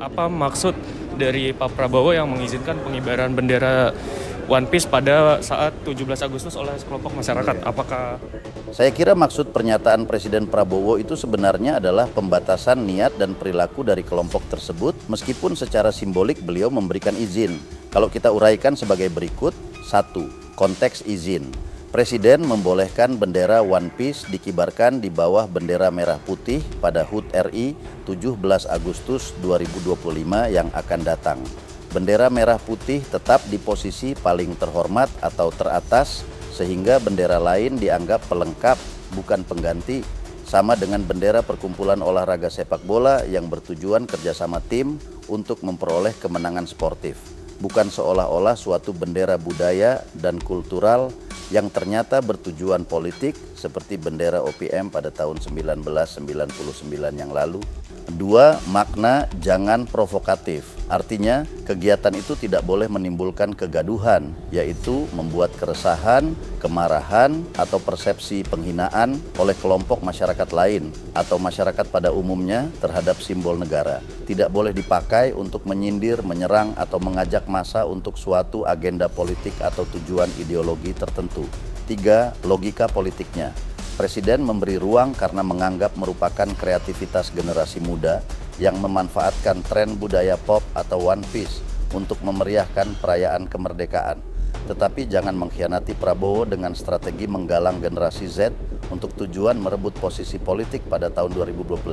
Apa maksud dari Pak Prabowo yang mengizinkan pengibaran bendera One Piece pada saat 17 Agustus oleh sekelompok masyarakat? Apakah Saya kira maksud pernyataan Presiden Prabowo itu sebenarnya adalah pembatasan niat dan perilaku dari kelompok tersebut, meskipun secara simbolik beliau memberikan izin. Kalau kita uraikan sebagai berikut: 1. Konteks izin. Presiden membolehkan bendera One Piece dikibarkan di bawah bendera merah putih pada HUT RI 17 Agustus 2025 yang akan datang. Bendera merah putih tetap di posisi paling terhormat atau teratas, sehingga bendera lain dianggap pelengkap, bukan pengganti, sama dengan bendera perkumpulan olahraga sepak bola yang bertujuan kerjasama tim untuk memperoleh kemenangan sportif, bukan seolah-olah suatu bendera budaya dan kultural yang ternyata bertujuan politik seperti bendera OPM pada tahun 1999 yang lalu. 2. Makna jangan provokatif. Artinya, kegiatan itu tidak boleh menimbulkan kegaduhan, yaitu membuat keresahan, kemarahan, atau persepsi penghinaan oleh kelompok masyarakat lain atau masyarakat pada umumnya terhadap simbol negara. Tidak boleh dipakai untuk menyindir, menyerang, atau mengajak massa untuk suatu agenda politik atau tujuan ideologi tertentu. 3. Logika politiknya. Presiden memberi ruang karena menganggap merupakan kreativitas generasi muda yang memanfaatkan tren budaya pop atau One Piece untuk memeriahkan perayaan kemerdekaan. Tetapi jangan mengkhianati Prabowo dengan strategi menggalang generasi Z untuk tujuan merebut posisi politik pada tahun 2029.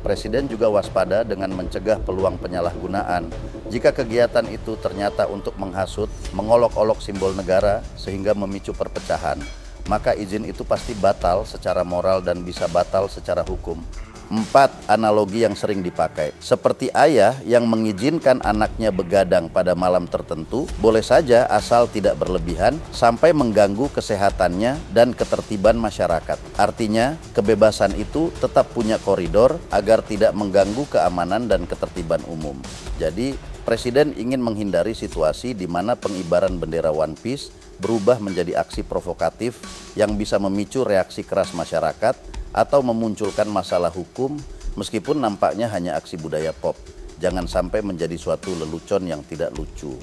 Presiden juga waspada dengan mencegah peluang penyalahgunaan jika kegiatan itu ternyata untuk menghasut, mengolok-olok simbol negara sehingga memicu perpecahan. Maka izin itu pasti batal secara moral dan bisa batal secara hukum. 4. Analogi yang sering dipakai. Seperti ayah yang mengizinkan anaknya begadang pada malam tertentu, boleh saja asal tidak berlebihan sampai mengganggu kesehatannya dan ketertiban masyarakat. Artinya, kebebasan itu tetap punya koridor agar tidak mengganggu keamanan dan ketertiban umum. Jadi, Presiden ingin menghindari situasi di mana pengibaran bendera One Piece berubah menjadi aksi provokatif yang bisa memicu reaksi keras masyarakat atau memunculkan masalah hukum, meskipun nampaknya hanya aksi budaya pop. Jangan sampai menjadi suatu lelucon yang tidak lucu.